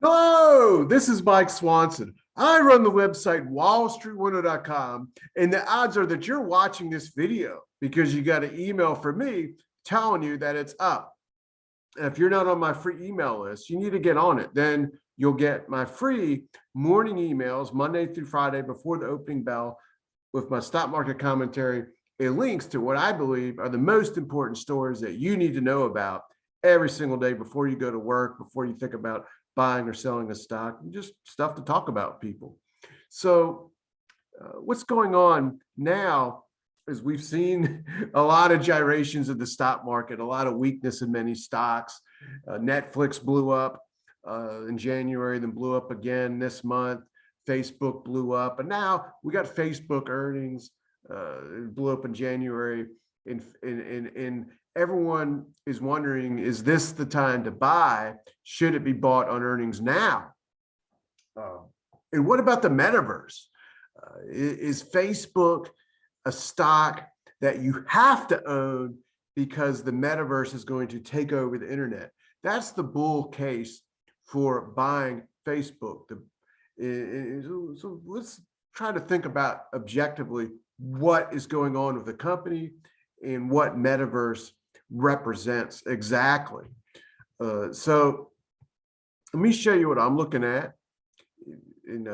Hello, this is Mike Swanson. I run the website WallStreetWindow.com, and the odds are that you're watching this video because you got an email from me telling you that it's up. And if you're not on my free email list, you need to get on it. Then you'll get my free morning emails Monday through Friday before the opening bell with my stock market commentary and links to what I believe are the most important stories that you need to know about every single day before you go to work, before you think about buying or selling a stock, just stuff to talk about, people. So what's going on now is we've seen a lot of gyrations of the stock market, a lot of weakness in many stocks. Netflix blew up in January, then blew up again this month. Facebook blew up, and now we got Facebook earnings. It blew up in January, and everyone is wondering, is this the time to buy? Should it be bought on earnings now? And what about the metaverse? Is Facebook a stock that you have to own because the metaverse is going to take over the internet? That's the bull case for buying Facebook. So let's try to think about objectively what is going on with the company and what metaverse represents exactly. So let me show you what I'm looking at and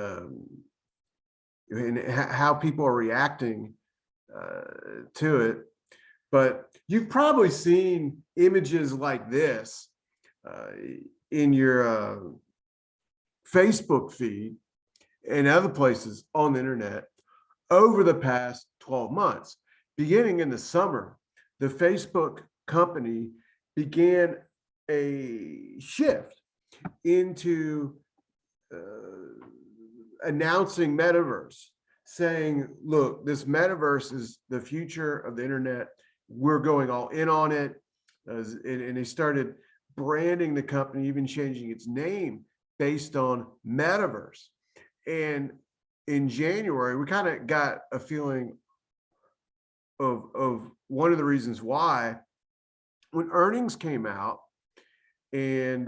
how people are reacting to it. But you've probably seen images like this in your Facebook feed and other places on the internet over the past 12 months. Beginning in the summer, the Facebook company began a shift into announcing metaverse, saying, look, this metaverse is the future of the internet. We're going all in on it. And they started branding the company, even changing its name based on metaverse. And in January, we kind of got a feeling of one of the reasons why, when earnings came out, and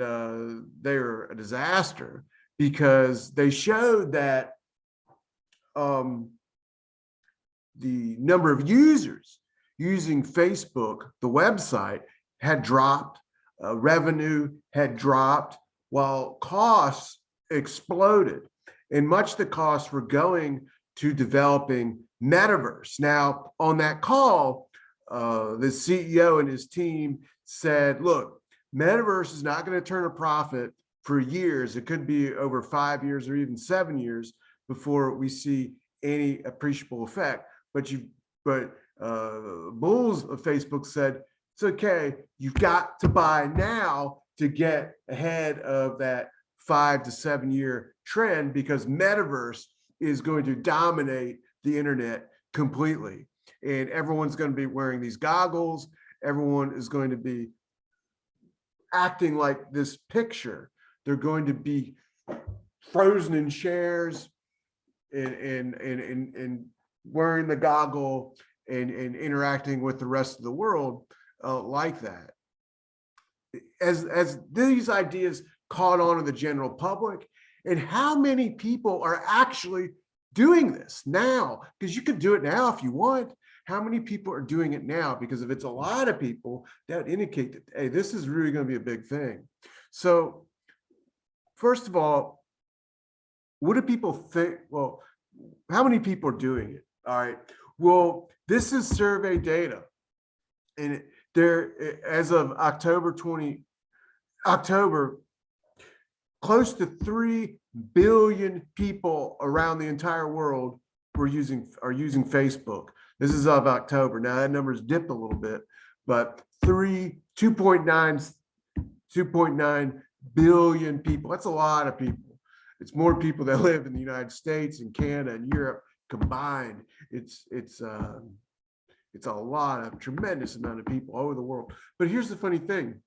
they were a disaster because they showed that the number of users using Facebook, the website, had dropped, revenue had dropped, while costs exploded. And much of the costs were going to developing metaverse. Now, on that call, the CEO and his team said, look, metaverse is not going to turn a profit for years. It could be over 5 years or even 7 years before we see any appreciable effect. But bulls of Facebook said, it's okay, you've got to buy now to get ahead of that 5 to 7 year trend, because metaverse is going to dominate the internet completely. And everyone's going to be wearing these goggles. Everyone is going to be acting like this picture. They're going to be frozen in chairs and wearing the goggle and interacting with the rest of the world like that. As these ideas caught on to the general public, and how many people are actually doing this now? Because you could do it now if you want. How many people are doing it now? Because if it's a lot of people, that would indicate that, hey, this is really going to be a big thing. So first of all, what do people think? Well, how many people are doing it? All right. Well, this is survey data. And there, as of October, close to 3 billion people around the entire world are using Facebook. This is of October. Now that number's dipped a little bit, but 2.9 billion people. That's a lot of people. It's more people that live in the United States and Canada and Europe combined. It's a lot of tremendous amount of people all over the world. But here's the funny thing.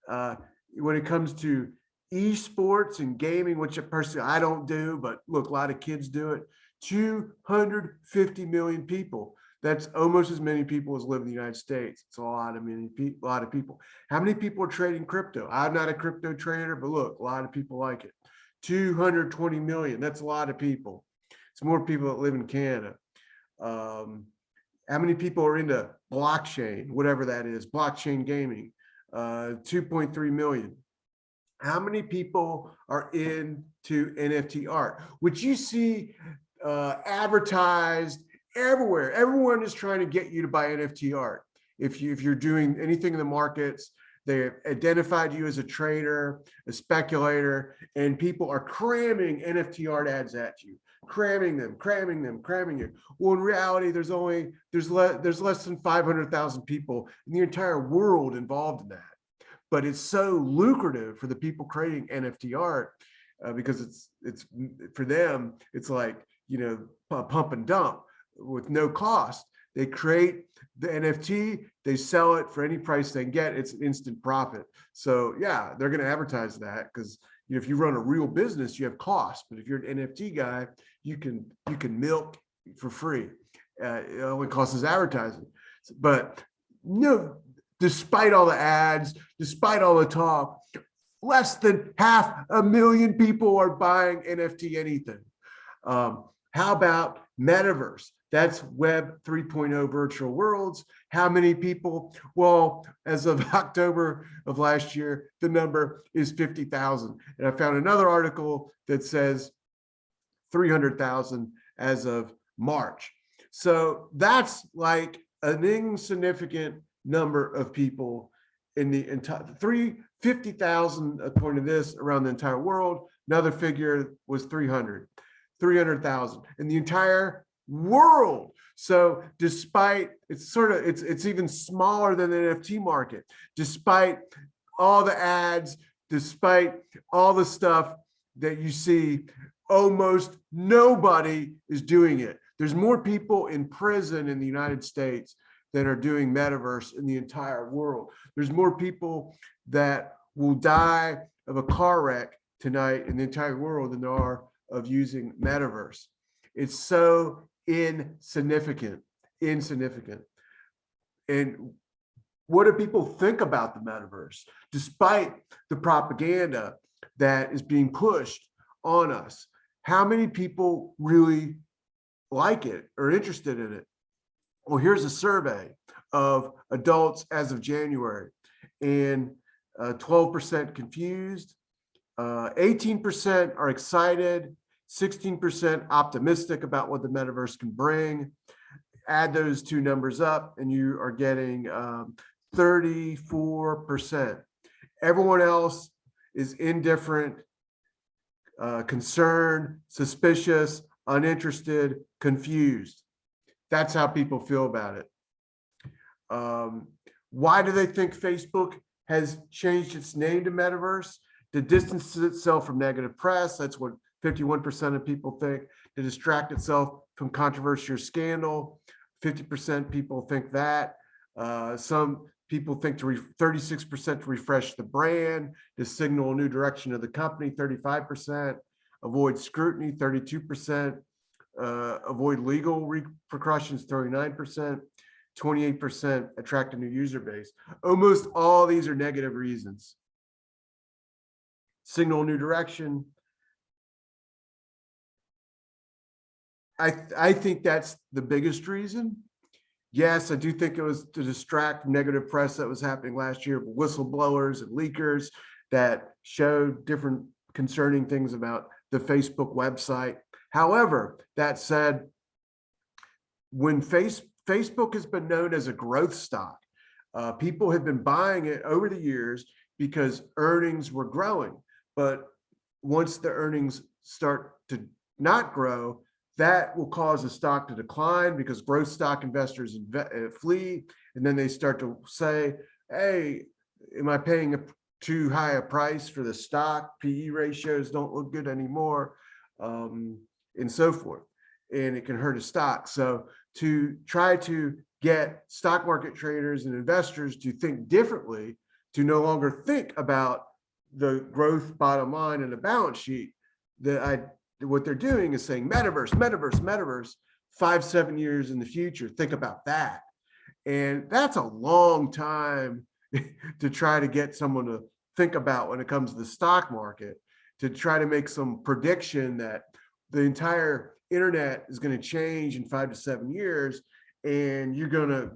When it comes to esports and gaming, which personally I don't do, but look, a lot of kids do it, 250 million people. That's almost as many people as live in the United States. It's a lot of people. How many people are trading crypto? I'm not a crypto trader, but look, a lot of people like it. 220 million. That's a lot of people. It's more people that live in Canada. How many people are into blockchain, whatever that is, blockchain gaming? 2.3 million. How many people are into NFT art, which you see advertised everywhere? Everyone is trying to get you to buy NFT art. If you're doing anything in the markets, they identified you as a trader, a speculator, and people are cramming NFT art ads at you, cramming you. Well, in reality, there's less than 500,000 people in the entire world involved in that. But it's so lucrative for the people creating NFT art because it's for them, it's like, pump and dump with no cost. They create the NFT, they sell it for any price they can get. It's an instant profit. So yeah, they're going to advertise that because if you run a real business, you have costs. But if you're an NFT guy, you can milk for free. It only costs us advertising. But despite all the ads, despite all the talk, less than 500,000 people are buying NFT anything. How about Metaverse? That's Web 3.0 virtual worlds. How many people? Well, as of October of last year, the number is 50,000. And I found another article that says 300,000 as of March. So that's like an insignificant number of people in the entire 50,000 according to this around the entire world. Another figure was 300,000 in the entire world. So despite it's even smaller than the NFT market, despite all the ads, despite all the stuff that you see, almost nobody is doing it. There's more people in prison in the United States that are doing Metaverse in the entire world. There's more people that will die of a car wreck tonight in the entire world than there are of using Metaverse. It's so insignificant. And what do people think about the Metaverse? Despite the propaganda that is being pushed on us, how many people really like it or interested in it? Well, here's a survey of adults as of January, and 12% confused, 18% are excited, 16% optimistic about what the Metaverse can bring. Add those two numbers up and you are getting 34%. Everyone else is indifferent, concerned, suspicious, uninterested, confused. That's how people feel about it. Why do they think Facebook has changed its name to Metaverse? To distance itself from negative press. That's what 51% of people think. To distract itself from controversy or scandal. 50% people think that. Some people think 36% to refresh the brand, to signal a new direction of the company, 35%. Avoid scrutiny, 32%. Avoid legal repercussions, 39%, 28% attract a new user base. Almost all these are negative reasons. Signal a new direction. I think that's the biggest reason. Yes, I do think it was to distract from negative press that was happening last year, whistleblowers and leakers that showed different concerning things about the Facebook website. However, that said, when Facebook has been known as a growth stock, people have been buying it over the years because earnings were growing. But once the earnings start to not grow, that will cause the stock to decline because growth stock investors flee. And then they start to say, hey, am I paying too high a price for the stock? PE ratios don't look good anymore, and so forth. And it can hurt a stock. So to try to get stock market traders and investors to think differently, to no longer think about the growth bottom line and the balance sheet, what they're doing is saying Metaverse, Metaverse, Metaverse. 5-7 years in the future. Think about that. And that's a long time to try to get someone to think about when it comes to the stock market, to try to make some prediction that the entire internet is going to change in 5 to 7 years, and you're going to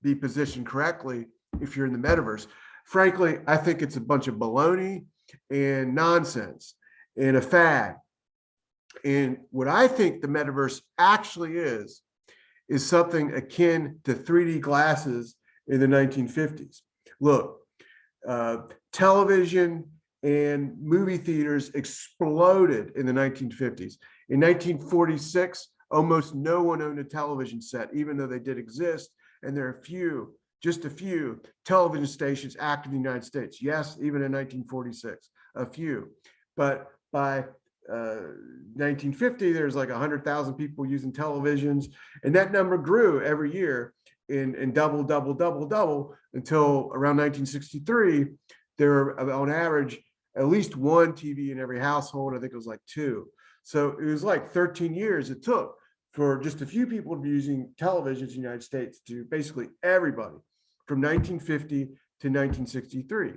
be positioned correctly if you're in the metaverse. Frankly, I think it's a bunch of baloney and nonsense and a fad. And what I think the metaverse actually is something akin to 3D glasses in the 1950s. Look, television and movie theaters exploded in the 1950s. In 1946, almost no one owned a television set, even though they did exist. And there are just a few television stations active in the United States. Yes, even in 1946, a few. But by 1950, there's like 100,000 people using televisions, and that number grew every year in double until around 1963. There were on average at least one TV in every household. I think it was like 2. So it was like 13 years it took for just a few people to be using televisions in the United States to basically everybody from 1950 to 1963.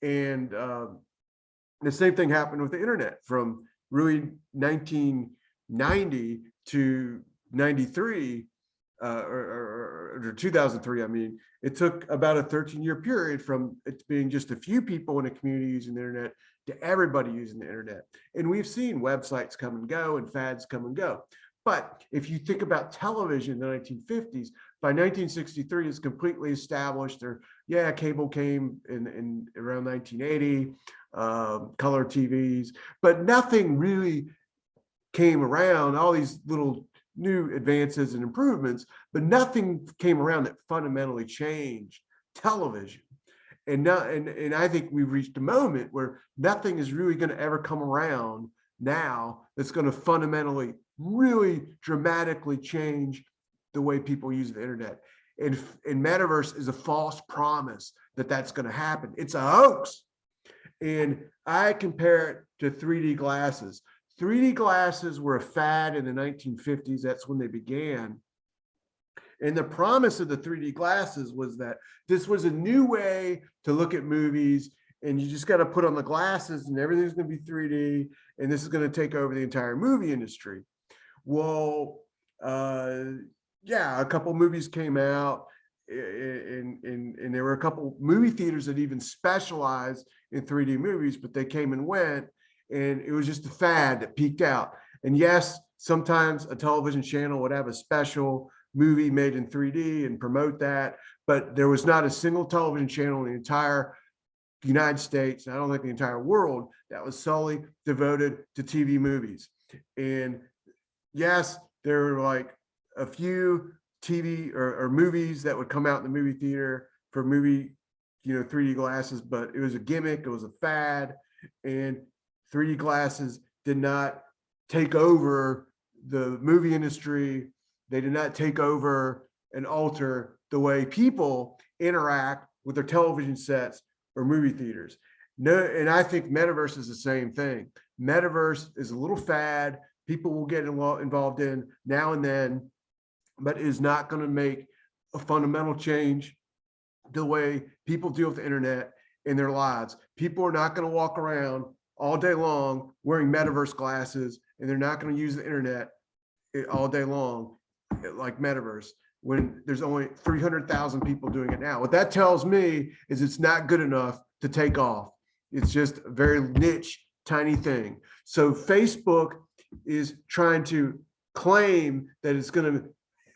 And the same thing happened with the internet from really 1990 to 93 or 2003. I mean, it took about a 13-year period from it being just a few people in a community using the internet to everybody using the internet. And we've seen websites come and go and fads come and go. But if you think about television in the 1950s, by 1963, it's completely established. Or yeah, cable came in around 1980, color TVs, but nothing really came around. All these little new advances and improvements, but nothing came around that fundamentally changed television. And I think we've reached a moment where nothing is really going to ever come around now that's going to fundamentally, really dramatically change the way people use the internet. And metaverse is a false promise that that's going to happen. It's a hoax. And I compare it to 3D glasses. 3D glasses were a fad in the 1950s. That's when they began. And the promise of the 3D glasses was that this was a new way to look at movies, and you just got to put on the glasses and everything's going to be 3D, and this is going to take over the entire movie industry. Well, yeah, a couple movies came out, and there were a couple movie theaters that even specialized in 3D movies, but they came and went, and it was just a fad that peaked out. And yes, sometimes a television channel would have a special movie made in 3D and promote that, but there was not a single television channel in the entire United States, and I don't think the entire world, that was solely devoted to TV movies. And yes, there were like a few TV or movies that would come out in the movie theater for movie, 3D glasses, but it was a gimmick, it was a fad, and 3D glasses did not take over the movie industry. They did not take over and alter the way people interact with their television sets or movie theaters. No, and I think metaverse is the same thing. Metaverse is a little fad people will get involved in now and then, but is not going to make a fundamental change to the way people deal with the internet in their lives. People are not going to walk around all day long wearing metaverse glasses, and they're not going to use the internet all day long like metaverse when there's only 300,000 people doing it now. What that tells me is it's not good enough to take off. It's just a very niche, tiny thing. So Facebook is trying to claim that it's going to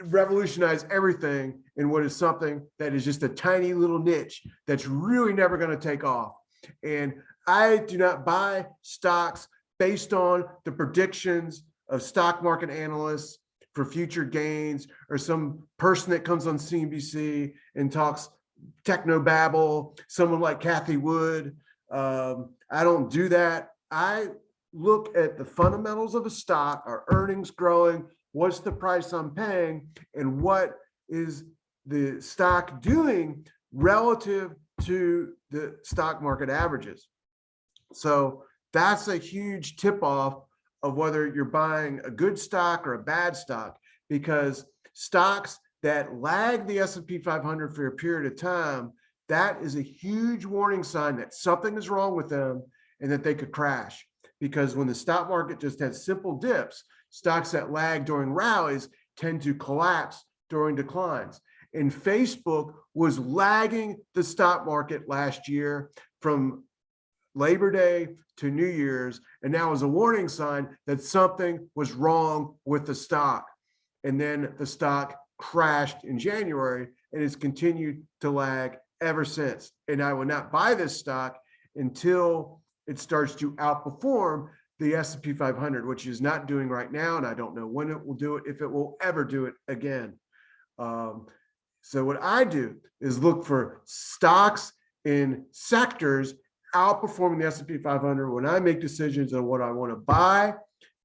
revolutionize everything in what is something that is just a tiny little niche that's really never going to take off. And I do not buy stocks based on the predictions of stock market analysts for future gains, or some person that comes on CNBC and talks technobabble, someone like Kathy Wood. I don't do that. I look at the fundamentals of a stock, are earnings growing, what's the price I'm paying, and what is the stock doing relative to the stock market averages. So that's a huge tip-off of whether you're buying a good stock or a bad stock, because stocks that lag the S&P 500 for a period of time, that is a huge warning sign that something is wrong with them and that they could crash. Because when the stock market just has simple dips, stocks that lag during rallies tend to collapse during declines. And Facebook was lagging the stock market last year from Labor Day to New Year's, and now was a warning sign that something was wrong with the stock. And then the stock crashed in January and has continued to lag ever since. And I will not buy this stock until it starts to outperform the S&P 500, which is not doing right now. And I don't know when it will do it, if it will ever do it again. So what I do is look for stocks in sectors outperforming the S&P 500 when I make decisions on what I want to buy,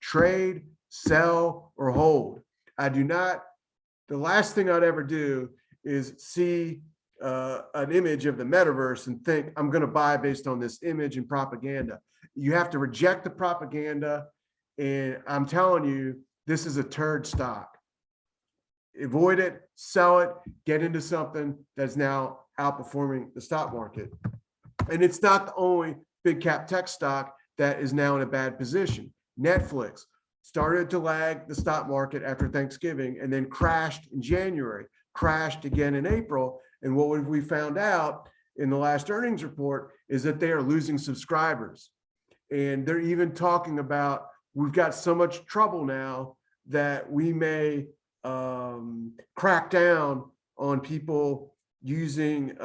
trade, sell, or hold. I do not, the last thing I'd ever do is see an image of the metaverse and think I'm going to buy based on this image and propaganda. You have to reject the propaganda. And I'm telling you, this is a turd stock. Avoid it, sell it, get into something that's now outperforming the stock market. And it's not the only big cap tech stock that is now in a bad position. Netflix started to lag the stock market after Thanksgiving and then crashed in January, crashed again in April. And what we found out in the last earnings report is that they are losing subscribers. And they're even talking about, we've got so much trouble now that we may crack down on people using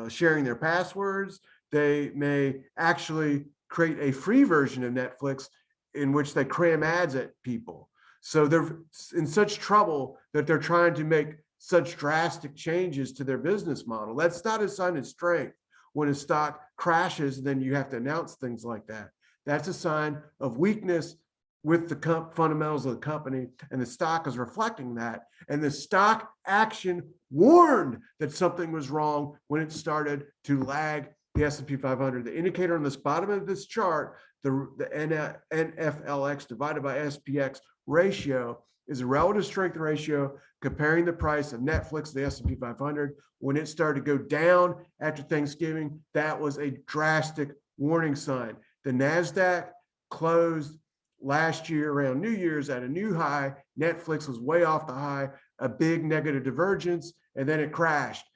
sharing their passwords. They may actually create a free version of Netflix in which they cram ads at people. So they're in such trouble that they're trying to make such drastic changes to their business model. That's not a sign of strength. When a stock crashes, then you have to announce things like that. That's a sign of weakness with the fundamentals of the company, and the stock is reflecting that. And the stock action warned that something was wrong when it started to lag the S&P 500. The indicator on this bottom of this chart, the NFLX divided by SPX ratio, is a relative strength ratio comparing the price of Netflix to the S&P 500. When it started to go down after Thanksgiving, that was a drastic warning sign. The NASDAQ closed last year around New Year's at a new high. Netflix was way off the high, a big negative divergence, and then it crashed.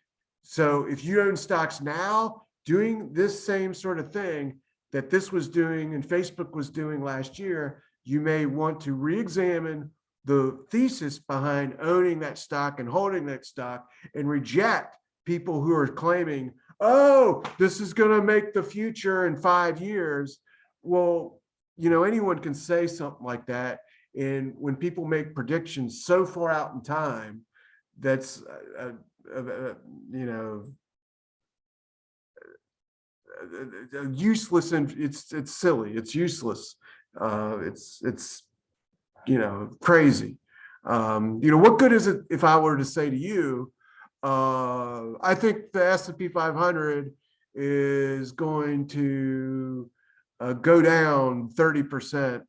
So if you own stocks now doing this same sort of thing that this was doing and Facebook was doing last year, you may want to re-examine the thesis behind owning that stock and holding that stock and reject people who are claiming, oh, this is going to make the future in 5 years. Well, you know, anyone can say something like that. And when people make predictions so far out in time, that's, you know, useless, and it's silly, it's useless. It's you know, crazy. You know, what good is it if I were to say to you, I think the S&P 500 is going to go down 30%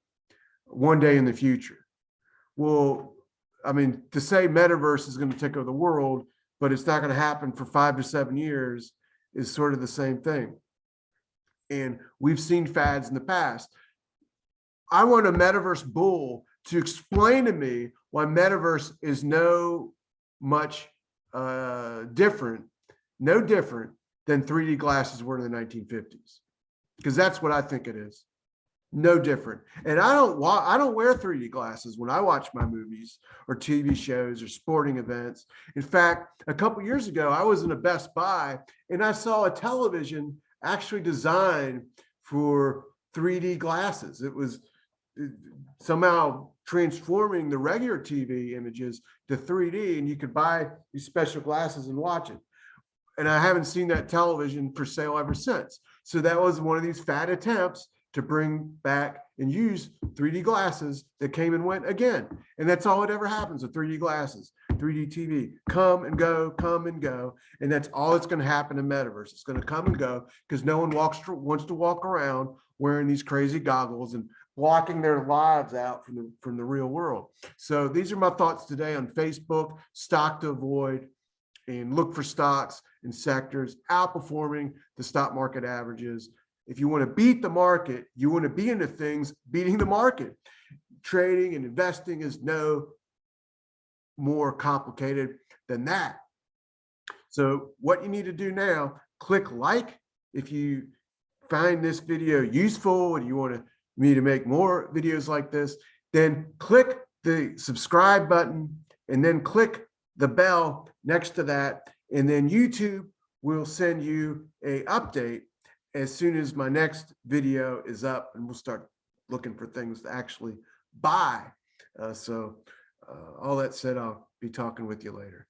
one day in the future. Well, I mean, to say Metaverse is going to take over the world, but it's not going to happen for 5 to 7 years is sort of the same thing. And we've seen fads in the past. I want a Metaverse bull to explain to me why Metaverse is no different than 3D glasses were in the 1950s. Because that's what I think it is. No different. And I don't wear 3D glasses when I watch my movies or TV shows or sporting events. In fact, a couple years ago, I was in a Best Buy and I saw a television actually designed for 3D glasses. It was somehow transforming the regular TV images to 3D, and you could buy these special glasses and watch it. And I haven't seen that television for sale ever since. So that was one of these fad attempts to bring back and use 3D glasses that came and went again. And that's all that ever happens with 3D glasses, 3D TV, come and go, come and go. And that's all that's going to happen in Metaverse. It's going to come and go because no one wants to walk around wearing these crazy goggles and blocking their lives out from the real world. So these are my thoughts today on Facebook, stock to avoid, and look for stocks and sectors outperforming the stock market averages. If you want to beat the market, you want to be into things beating the market. Trading and investing is no more complicated than that. So what you need to do now, click like if you find this video useful and you want me to make more videos like this, then click the subscribe button and then click the bell next to that. And then YouTube will send you an update as soon as my next video is up, and we'll start looking for things to actually buy. All that said, I'll be talking with you later.